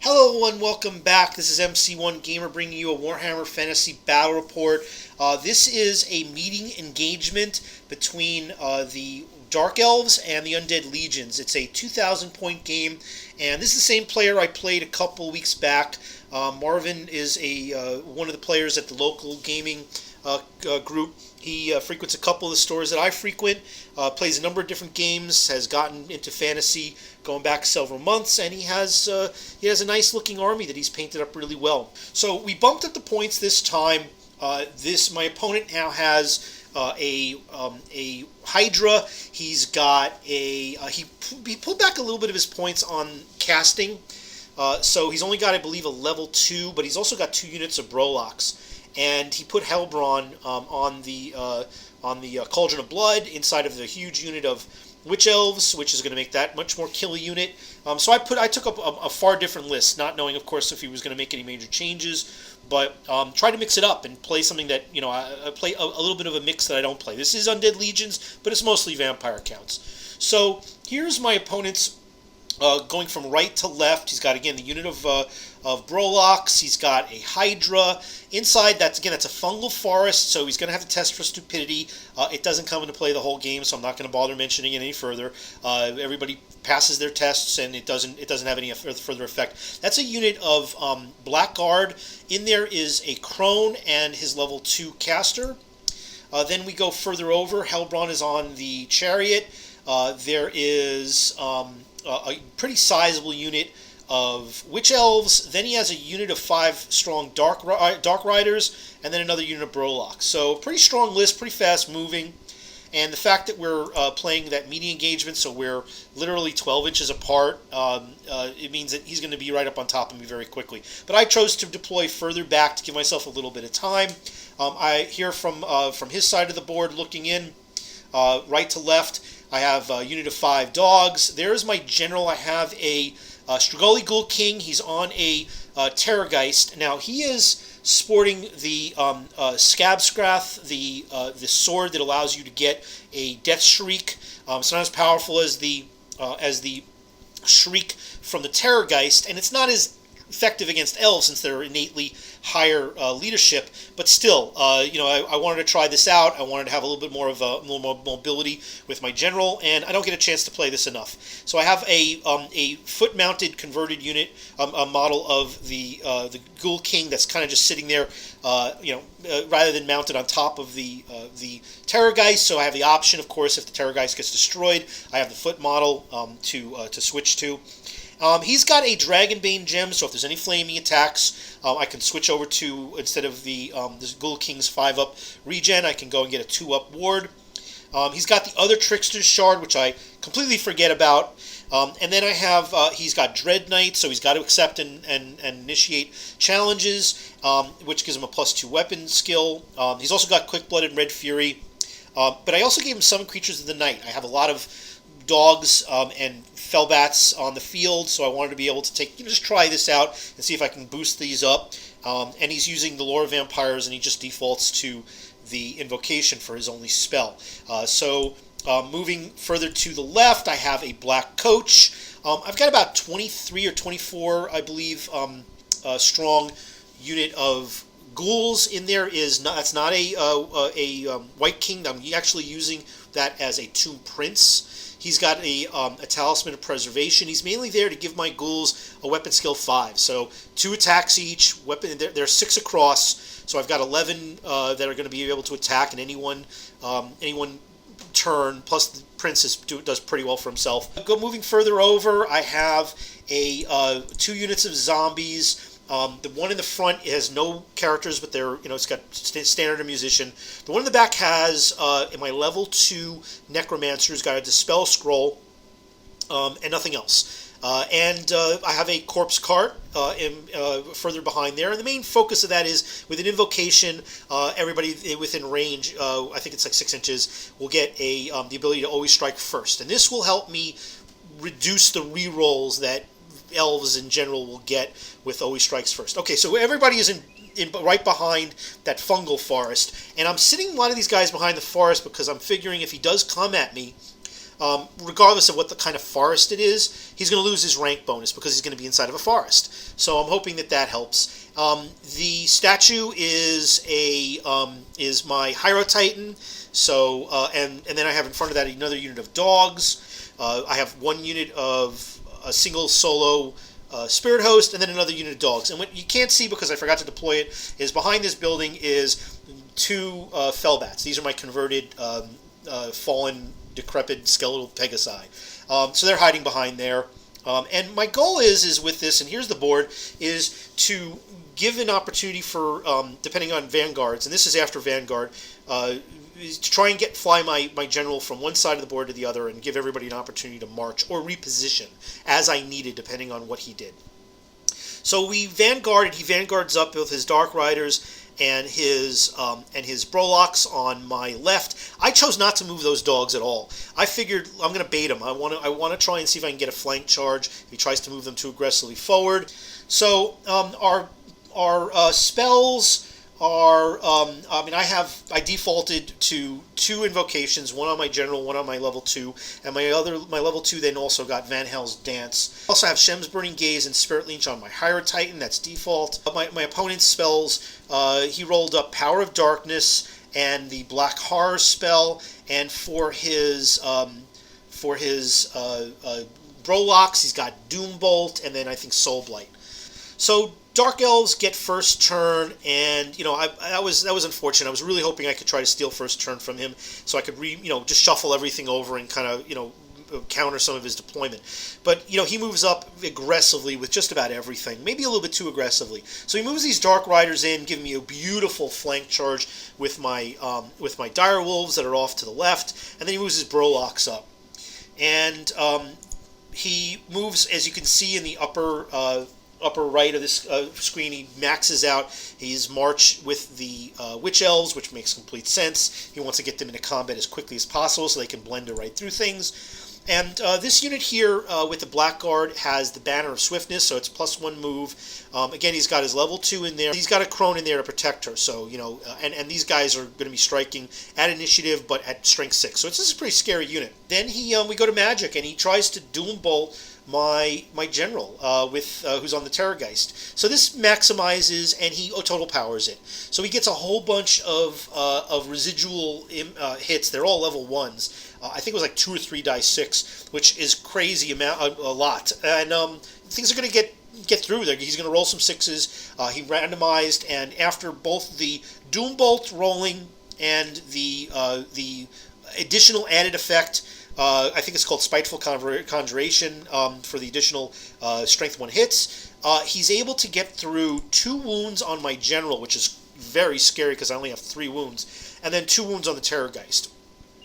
Hello everyone, welcome back. This is MC1 Gamer bringing you a Warhammer Fantasy Battle Report. This is a meeting engagement between the Dark Elves and the Undead Legions. It's a 2,000 point game, and this is the same player I played a couple weeks back. Marvin is one of the players at the local gaming group. He frequents a couple of the stores that I frequent, plays a number of different games, has gotten into fantasy going back several months, and he has a nice looking army that he's painted up really well. So we bumped up the points this time. My opponent now has a Hydra. He's got he pulled back a little bit of his points on casting. So he's only got, I believe, a level 2, but he's also got 2 units of Brolocks. And he put Hellebron on the Cauldron of Blood inside of the huge unit of Witch Elves, which is going to make that much more kill unit. So I took up a far different list, not knowing, of course, if he was going to make any major changes, but try to mix it up and play something that, I play a little bit of a mix that I don't play. This is Undead Legions, but it's mostly vampire counts. So here's my opponent's going from right to left. He's got, again, the unit of Brolocks. He's got a Hydra. Inside, that's a fungal forest, so he's going to have to test for stupidity. It doesn't come into play the whole game, so I'm not going to bother mentioning it any further. Everybody passes their tests, and it doesn't have any further effect. That's a unit of Blackguard. In there is a Crone and his level 2 caster. Then we go further over. Hellebron is on the Chariot. There is a pretty sizable unit of Witch Elves. Then he has a unit of 5 strong Dark Riders, and then another unit of Brolocks. So pretty strong list, pretty fast moving. And the fact that we're playing that meeting engagement, so we're literally 12 inches apart, it means that he's going to be right up on top of me very quickly. But I chose to deploy further back to give myself a little bit of time. I hear from his side of the board looking in, right to left, I have a unit of 5 dogs. There's my general. I have a Strigoi Ghoul King. He's on a Terrorgeist. Now, he is sporting the Scabscrath, the sword that allows you to get a Death Shriek. It's not as powerful as the Shriek from the Terrorgeist, and it's not as effective against elves since they're innately higher leadership, but still, I wanted to try this out. I wanted to have a little more mobility with my general, and I don't get a chance to play this enough. So I have a foot-mounted converted unit, a model of the Ghoul King that's kind of just sitting there, rather than mounted on top of the Terrorgeist. So I have the option, of course, if the Terrorgeist gets destroyed, I have the foot model to switch to. He's got a Dragonbane gem, so if there's any flaming attacks, I can switch over to, instead of the Ghoul King's 5-up regen, I can go and get a 2-up ward. He's got the other Trickster's Shard, which I completely forget about. And then I have, he's got Dread Knight, so he's got to accept and initiate challenges, which gives him a +2 weapon skill. He's also got Quick Blood and Red Fury. But I also gave him Summon Creatures of the Night. I have a lot of dogs and Fellbats on the field, so I wanted to be able to just try this out and see if I can boost these up. And he's using the Lore of Vampires, and he just defaults to the Invocation for his only spell. Moving further to the left, I have a Black Coach. I've got about 23 or 24, I believe, strong unit of ghouls in there. That's not a White King. I'm actually using that as a Tomb Prince. He's got a Talisman of Preservation. He's mainly there to give my ghouls a weapon skill 5. So 2 attacks each. They're 6 across. So I've got 11 that are going to be able to attack in any one turn. Plus the Prince does pretty well for himself. Moving further over, I have 2 units of zombies. The one in the front has no characters, but it's got standard musician. The one in the back has, in my level 2 Necromancer's got a Dispel Scroll, and nothing else. And I have a Corpse Cart further behind there. And the main focus of that is, with an Invocation, everybody within range, I think it's like 6 inches, will get the ability to always strike first. And this will help me reduce the rerolls that elves in general will get with always strikes first. Okay, so everybody is in right behind that fungal forest, and I'm sitting a lot of these guys behind the forest because I'm figuring if he does come at me, regardless of what the kind of forest it is, he's going to lose his rank bonus because he's going to be inside of a forest. So I'm hoping that that helps. The statue is is my Hyro Titan. So and then I have in front of that another unit of dogs. I have one unit of a single solo Spirit Host, and then another unit of dogs. And what you can't see because I forgot to deploy it is behind this building is 2 Fellbats. These are my converted fallen, decrepit skeletal Pegasi. So they're hiding behind there. And my goal is with this, and here's the board, is to give an opportunity for, depending on Vanguards, and this is after Vanguard, is to try and fly my general from one side of the board to the other and give everybody an opportunity to march or reposition as I needed, depending on what he did. So we vanguarded. He vanguards up with his Dark Riders and his Brolocks on my left. I chose not to move those dogs at all. I figured I'm going to bait him. I want to try and see if I can get a flank charge if he tries to move them too aggressively forward. So our spells are, I defaulted to 2 invocations, one on my general, one on my level 2, and my level 2 then also got Van Hel's Dance. I also have Shem's Burning Gaze and Spirit Leech on my Hyro Titan, that's default. My opponent's spells, he rolled up Power of Darkness and the Black Horror spell, and for his Brolocks, he's got Doombolt, and then I think Soul Blight. So Dark Elves get first turn, and that was unfortunate. I was really hoping I could try to steal first turn from him, so I could just shuffle everything over and kind of counter some of his deployment. But he moves up aggressively with just about everything, maybe a little bit too aggressively. So he moves these Dark Riders in, giving me a beautiful flank charge with my Dire Wolves that are off to the left, and then he moves his Brolocks up, and he moves, as you can see in the upper right of this screen, he maxes out his march with the Witch Elves, which makes complete sense. He wants to get them into combat as quickly as possible so they can blend right through things. And this unit here with the Blackguard has the Banner of Swiftness, so it's +1 move. Again, he's got his level 2 in there. He's got a Crone in there to protect her, so, and these guys are going to be striking at initiative, but at strength 6. So this is a pretty scary unit. Then we go to Magic, and he tries to Doombolt my general who's on the Terrorgeist. So this maximizes, and he total powers it. So he gets a whole bunch of residual hits. They're all level 1s. I think it was like 2 or 3 die 6, which is crazy amount, a lot. And things are going to get through there. He's going to roll some 6s. He randomized, and after both the Doombolt rolling and the additional added effect, I think it's called Spiteful Conjuration for the additional Strength 1 hits, he's able to get through 2 wounds on my general, which is very scary because I only have 3 wounds, and then 2 wounds on the Terrorgeist.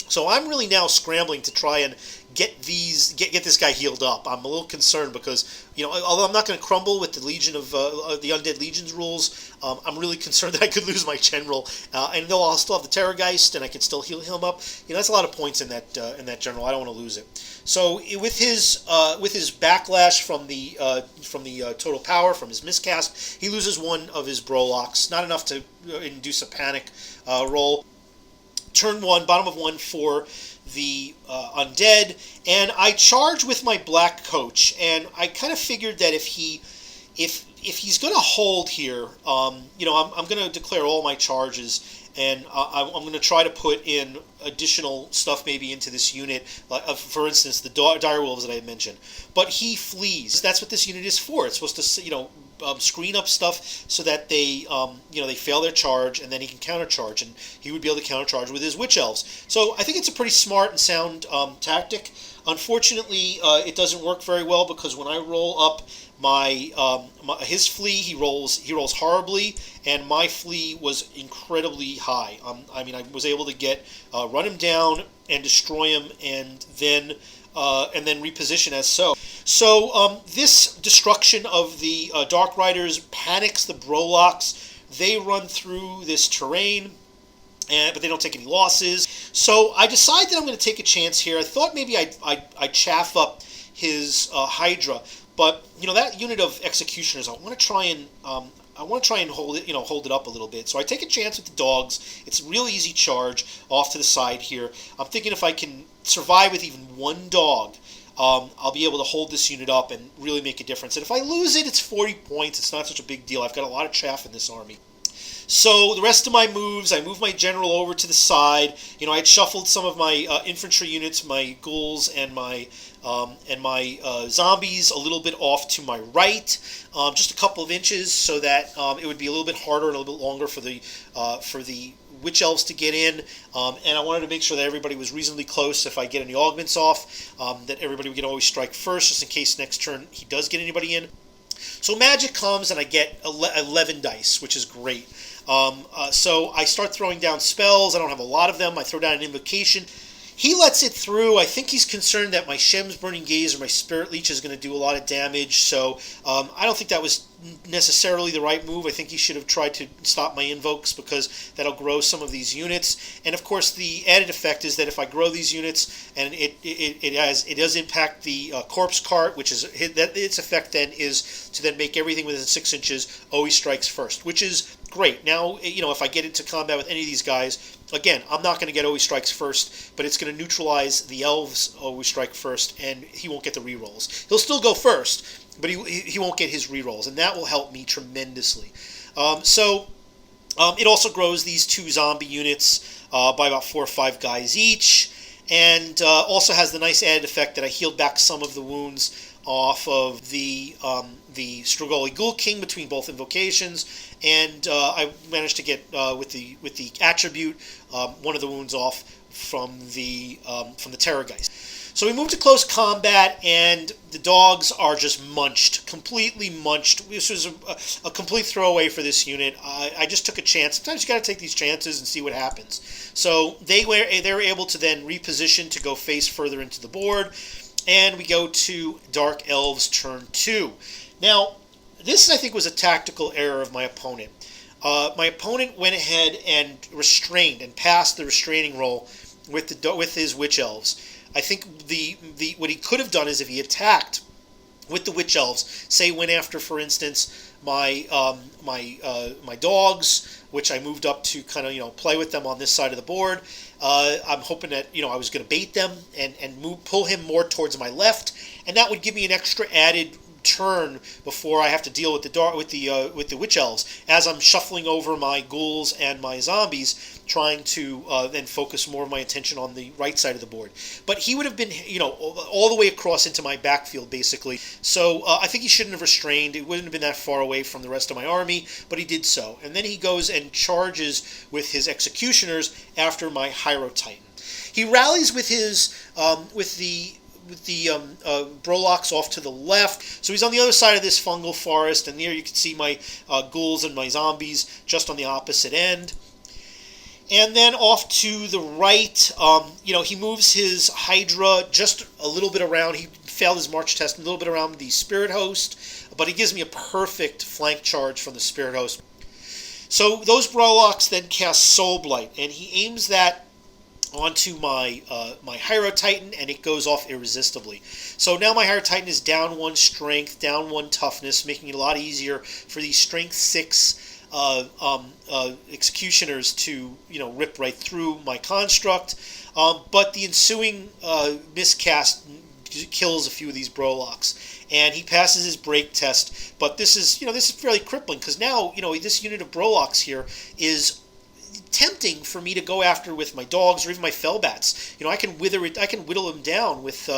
So I'm really now scrambling to try and get this guy healed up. I'm a little concerned because, although I'm not going to crumble with the Legion of the Undead Legion's rules, I'm really concerned that I could lose my general. And though I'll still have the Terrorgeist and I can still heal him up, that's a lot of points in that general. I don't want to lose it. So with his backlash from the total power from his miscast, he loses 1 of his Brolocks. Not enough to induce a panic roll. Turn 1, bottom of 1 for the Undead, and I charge with my Black Coach, and I kind of figured that if he's going to hold here, I'm going to declare all my charges, and I'm going to try to put in additional stuff maybe into this unit, for instance, the Dire Wolves that I mentioned. But he flees. That's what this unit is for. It's supposed to, screen up stuff so that they fail their charge, and then he can countercharge, and he would be able to countercharge with his Witch Elves. So I think it's a pretty smart and sound tactic. Unfortunately, it doesn't work very well because when I roll up his flee, he rolls horribly, and my flee was incredibly high. I was able to run him down and destroy him, and then reposition as so. So this destruction of the Dark Riders panics the Brolocks. They run through this terrain, but they don't take any losses. So I decide that I'm going to take a chance here. I thought maybe I'd chaff up his Hydra, But that unit of executioners, I want to try and hold it, hold it up a little bit. So I take a chance with the dogs. It's a real easy charge off to the side here. I'm thinking if I can survive with even one dog, I'll be able to hold this unit up and really make a difference. And if I lose it, it's 40 points. It's not such a big deal. I've got a lot of chaff in this army. So the rest of my moves, I move my general over to the side. I had shuffled some of my infantry units, my ghouls and my zombies a little bit off to my right, just a couple of inches, so that it would be a little bit harder and a little bit longer for the witch elves to get in. And I wanted to make sure that everybody was reasonably close. If I get any augments off, that everybody would always strike first, just in case next turn he does get anybody in. So magic comes and I get 11 dice, which is great. So I start throwing down spells. I don't have a lot of them. I throw down an invocation. He lets it through. I think he's concerned that my Shem's Burning Gaze or my Spirit Leech is going to do a lot of damage. So I don't think that was necessarily the right move. I think he should have tried to stop my invokes, because that'll grow some of these units. And of course, the added effect is that if I grow these units, and it does impact the corpse cart, which is that its effect then is to then make everything within 6 inches always strikes first, which is great. Now, if I get into combat with any of these guys, again, I'm not going to get always strikes first, but it's going to neutralize the elves always strike first, and he won't get the rerolls. He'll still go first, but he won't get his rerolls, and that will help me tremendously. It also grows these 2 zombie units by about 4 or 5 guys each, and also has the nice added effect that I healed back some of the wounds off of the Strigoi Ghoul King between both invocations, and I managed to get with the attribute one of the wounds off from the Terrorgeist. So we move to close combat, and the dogs are just completely munched. This was a complete throwaway for this unit. I just took a chance. Sometimes you got to take these chances and see what happens. So they were able to then reposition to go face further into the board, and we go to Dark Elves turn 2. Now, this I think was a tactical error of my opponent. My opponent went ahead and restrained and passed the restraining roll with his Witch Elves. I think what he could have done is if he attacked with the Witch Elves, say went after, for instance, my dogs, which I moved up to kind of play with them on this side of the board. I'm hoping that I was going to bait them and pull him more towards my left, and that would give me an extra added turn before I have to deal with the Witch Elves, as I'm shuffling over my ghouls and my zombies, trying to then focus more of my attention on the right side of the board. But he would have been all the way across into my backfield, basically. So I think he shouldn't have restrained. It wouldn't have been that far away from the rest of my army, but he did so. And then he goes and charges with his executioners after my Hyro Titan. He rallies with his with the Brolox off to the left. So he's on the other side of this fungal forest, and there you can see my ghouls and my zombies just on the opposite end. And then off to the right, he moves his Hydra just a little bit around. He failed his March test a little bit around the Spirit Host, but he gives me a perfect flank charge from the Spirit Host. So those Brolox then cast Soul Blight, and he aims that onto my Hyro Titan, and it goes off irresistibly. So now my Hyro Titan is down 1 strength, down 1 toughness, making it a lot easier for these strength 6 executioners to rip right through my construct. But the ensuing miscast kills a few of these Brolox, and he passes his break test. But this is fairly crippling, because now this unit of Brolox here is tempting for me to go after with my dogs or even my Fellbats. I can whittle them down with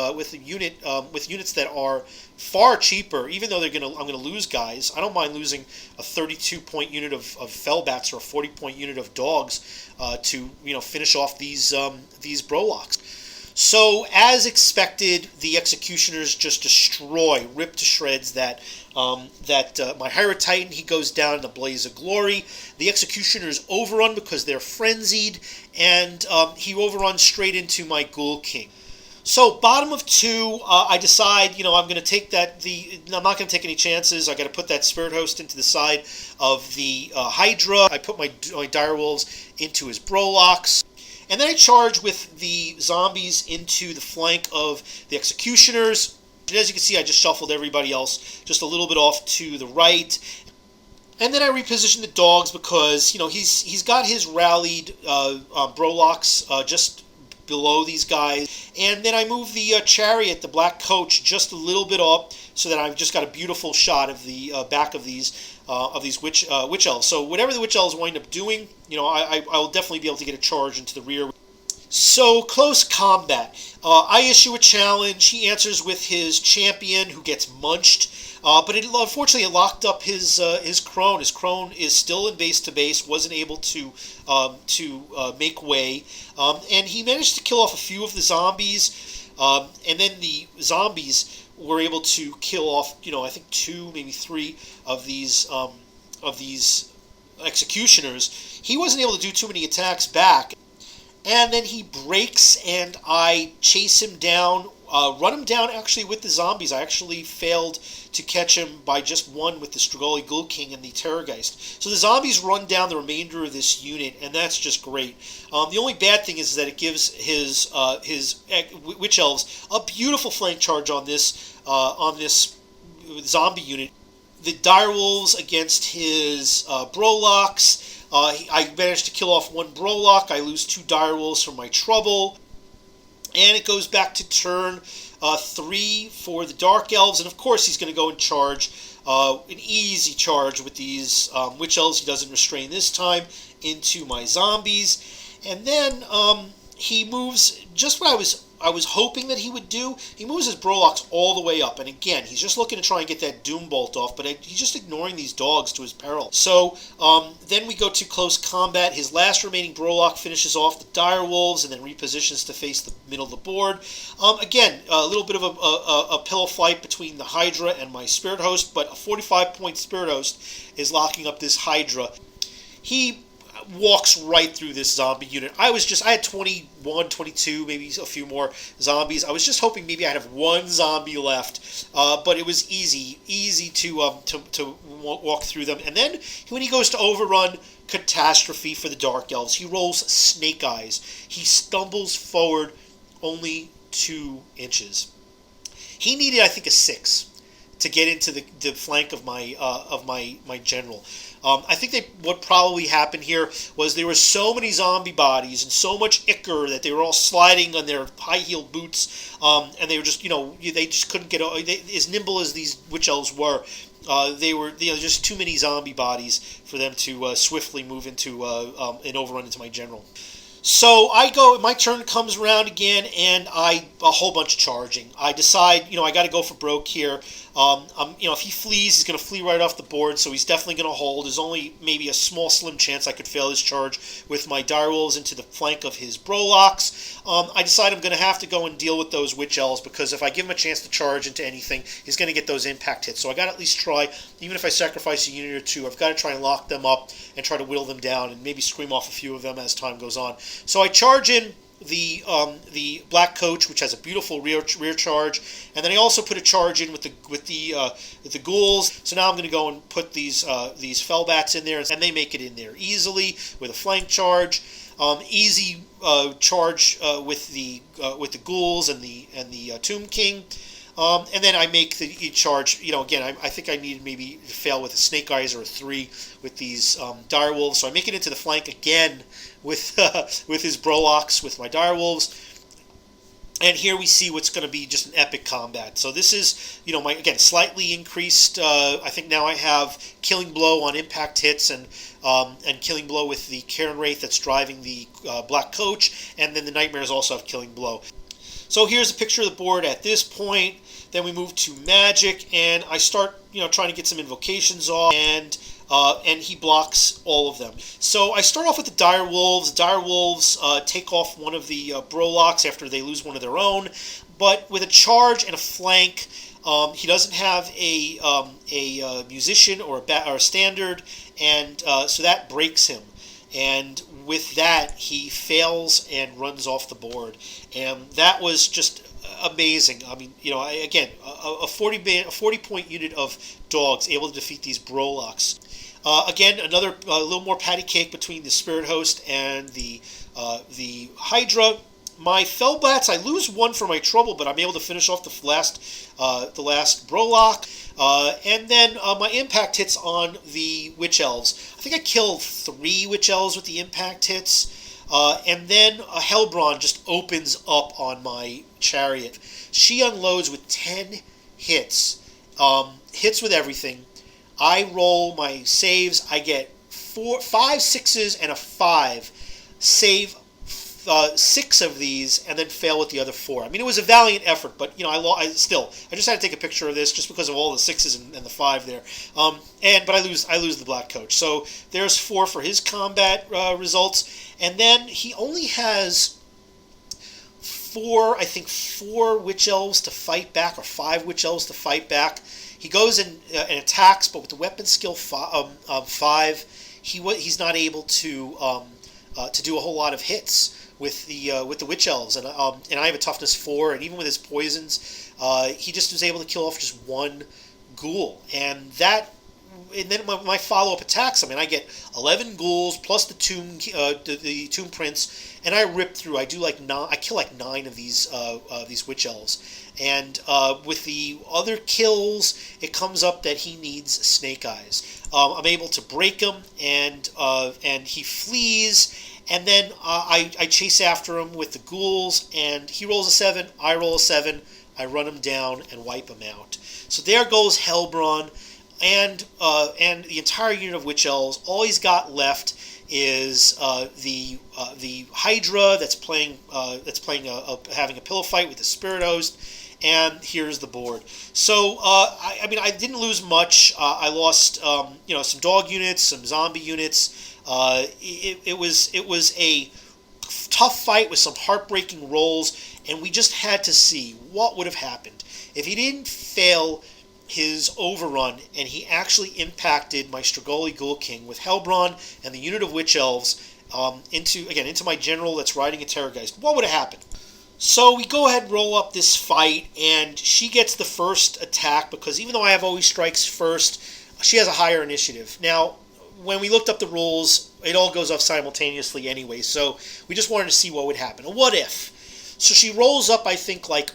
units that are far cheaper. Even though I'm gonna lose guys, I don't mind losing a 32-point unit of Fellbats or a 40-point unit of dogs to finish off these Brolox. So, as expected, the executioners just rip to shreds my Hyro Titan. He goes down in a blaze of glory. The executioners overrun because they're frenzied, and he overruns straight into my Ghoul King. So, bottom of 2, I decide, I'm going to take I'm not going to take any chances. I got to put that Spirit Host into the side of the Hydra. I put my Direwolves into his Brolox. And then I charge with the zombies into the flank of the executioners. And as you can see, I just shuffled everybody else just a little bit off to the right. And then I repositioned the dogs because, he's got his rallied Brolocks just below these guys. And then I moved the chariot, the black coach, just a little bit up so that I've just got a beautiful shot of the back of these witch elves. So whatever the witch elves wind up doing, I will definitely be able to get a charge into the rear. So, close combat. I issue a challenge. He answers with his champion, who gets munched. But unfortunately, it locked up his crone. His crone is still in base to base, wasn't able to make way. And he managed to kill off a few of the zombies. And then the zombies were able to kill off, I think 2, maybe 3 of these executioners. He wasn't able to do too many attacks back. And then he breaks, and I chase him down, run him down actually with the zombies. I actually failed to catch him by just one with the Strigoi Ghoul King and the Terrorgeist. So the zombies run down the remainder of this unit, and that's just great. The only bad thing is that it gives his Witch Elves a beautiful flank charge on this zombie unit. The Direwolves against his Brolocks. I managed to kill off 1 Brolock. I lose 2 Direwolves from my trouble. And it goes back to turn 3 for the Dark Elves. And of course he's going to go and charge, an easy charge with these Witch Elves. He doesn't restrain this time into my zombies. And then he moves just what I was hoping that he would do. He moves his Brolocks all the way up, and again, he's just looking to try and get that Doom Bolt off, but he's just ignoring these dogs to his peril. So then we go to close combat. His last remaining Brolock finishes off the Direwolves and then repositions to face the middle of the board. Again, a little bit of a pillow fight between the Hydra and my Spirit Host, but a 45-point Spirit Host is locking up this Hydra. He walks right through this zombie unit. I had 21, 22, maybe a few more zombies. I was just hoping maybe I'd have 1 zombie left, but it was easy to walk through them. And then when he goes to overrun, catastrophe for the Dark Elves. He rolls Snake Eyes. He stumbles forward only 2 inches. He needed, I think, a 6 to get into the flank of my general. I think what probably happened here was there were so many zombie bodies and so much ichor that they were all sliding on their high-heeled boots, and they were just, they just couldn't get as nimble as these Witch Elves were. They were, just too many zombie bodies for them to swiftly move into and overrun into my general. So my turn comes around again, and a whole bunch of charging. I decide, I got to go for broke here. If he flees, he's going to flee right off the board, so he's definitely going to hold. There's only maybe a small, slim chance I could fail his charge with my Direwolves into the flank of his Brolocks. I decide I'm going to have to go and deal with those Witch Elves, because if I give him a chance to charge into anything, he's going to get those impact hits. So I got to at least try, even if I sacrifice a unit or 2, I've got to try and lock them up and try to whittle them down and maybe scream off a few of them as time goes on. So I charge in the black coach, which has a beautiful rear charge, and then I also put a charge in with the ghouls. So now I'm going to go and put these fellbats in there, and they make it in there easily with a flank charge. Easy charge with the ghouls and the Tomb King. And then I make the charge, again, I think I needed maybe to fail with a Snake Eyes or a 3 with these Direwolves. So I make it into the flank again with his Brolocks, with my Direwolves. And here we see what's going to be just an epic combat. So this is, my slightly increased, I think now I have Killing Blow on impact hits and Killing Blow with the Karen Wraith that's driving the Black Coach. And then the Nightmares also have Killing Blow. So here's a picture of the board at this point. Then we move to Magic, and I start, trying to get some invocations off, and he blocks all of them. So I start off with the Direwolves. Direwolves take off one of the Brolocks after they lose one of their own, but with a charge and a flank, he doesn't have a musician or a standard, and so that breaks him. And with that, he fails and runs off the board. And that was just amazing. I mean, again, a 40-point unit of dogs able to defeat these Brolocks. Again, a little more patty cake between the Spirit Host and the Hydra. my Fellbats, I lose one for my trouble, but I'm able to finish off the last Brolock. And then my impact hits on the Witch Elves. I think I killed 3 Witch Elves with the impact hits. And then a Hellebron just opens up on my chariot. She unloads with 10 hits. Hits with everything. I roll my saves. I get 5 6s and a 5. Save 6 of these and then fail with the other 4. I mean, it was a valiant effort, but I just had to take a picture of this just because of all the 6s and the 5 there. But I lose the Black Coach. So there's 4 for his combat results, and then he only has 4 Witch Elves to fight back, or 5 Witch Elves to fight back. He goes and attacks, but with the weapon skill 5, he's not able to do a whole lot of hits with the Witch Elves, and I have a toughness 4, and even with his poisons, he just was able to kill off just 1 ghoul, and then my follow-up attacks. I mean, I get 11 ghouls plus the tomb prince, and I rip through. I kill like 9 of these Witch Elves, and with the other kills, it comes up that he needs Snake Eyes. I'm able to break him, and he flees. And then I chase after him with the ghouls, and he rolls a 7, I roll a 7, I run him down and wipe him out. So there goes Hellebron and the entire unit of Witch Elves. All he's got left is the Hydra that's having a pillow fight with the Spirit Host. And here's the board. So, I didn't lose much. I lost, some dog units, some zombie units. It was a tough fight with some heartbreaking rolls, and we just had to see what would have happened if he didn't fail his overrun and he actually impacted my Strigoi Ghoul King with Hellebron and the unit of Witch Elves into my general that's riding a Terrorgeist. What would have happened? So we go ahead and roll up this fight, and she gets the first attack because even though I have always strikes first, she has a higher initiative. Now, when we looked up the rules, it all goes off simultaneously anyway, so we just wanted to see what would happen. A what if? So she rolls up, I think, like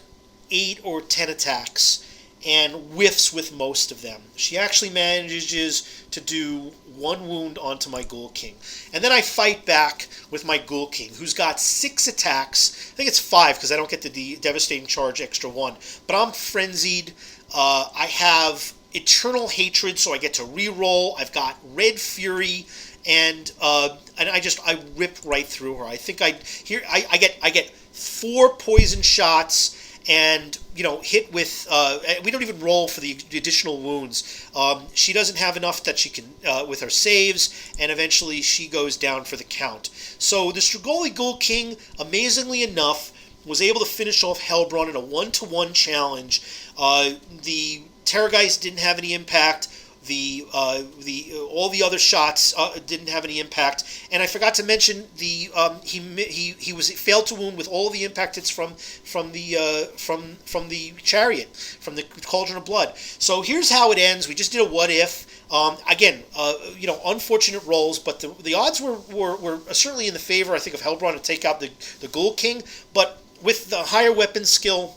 8 or 10 attacks and whiffs with most of them. She actually manages to do 1 wound onto my Ghoul King. And then I fight back with my Ghoul King, who's got 6 attacks. I think it's 5 because I don't get the Devastating Charge extra 1. But I'm frenzied. I have Eternal Hatred, so I get to re-roll. I've got Red Fury, and I rip right through her. I think I get 4 poison shots, and hit with we don't even roll for the additional wounds. She doesn't have enough that she can with her saves, and eventually she goes down for the count. So the Strigoi Ghoul King, amazingly enough, was able to finish off Hellebron in a 1-to-1 challenge. The Terrorgeist didn't have any impact. All the other shots didn't have any impact, and I forgot to mention he failed to wound with all the impact hits from the chariot, from the Cauldron of Blood. So here's how it ends. We just did a what if. Again, unfortunate rolls, but the odds were certainly in the favor, I think, of Hellebron to take out the Ghoul King. But with the higher weapon skill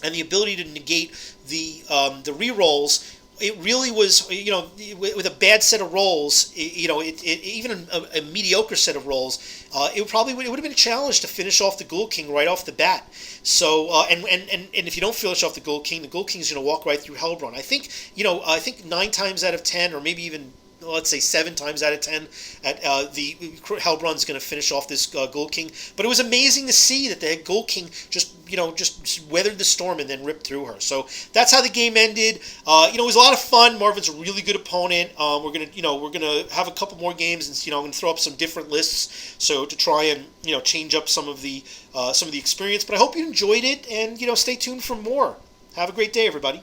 and the ability to negate the re-rolls, it really was, with a bad set of rolls, even a mediocre set of rolls, it would have been a challenge to finish off the Ghoul King right off the bat. So, and if you don't finish off the Ghoul King's going to walk right through Hellebron. I think 9 times out of 10, or maybe even, let's say 7 times out of 10, the Hellebron's going to finish off this Ghoul King. But it was amazing to see that the Ghoul King just weathered the storm and then ripped through her. So that's how the game ended. It was a lot of fun. Marvin's a really good opponent. We're gonna have a couple more games, and I'm gonna throw up some different lists so to try and change up some of the experience. But I hope you enjoyed it, and stay tuned for more. Have a great day, everybody.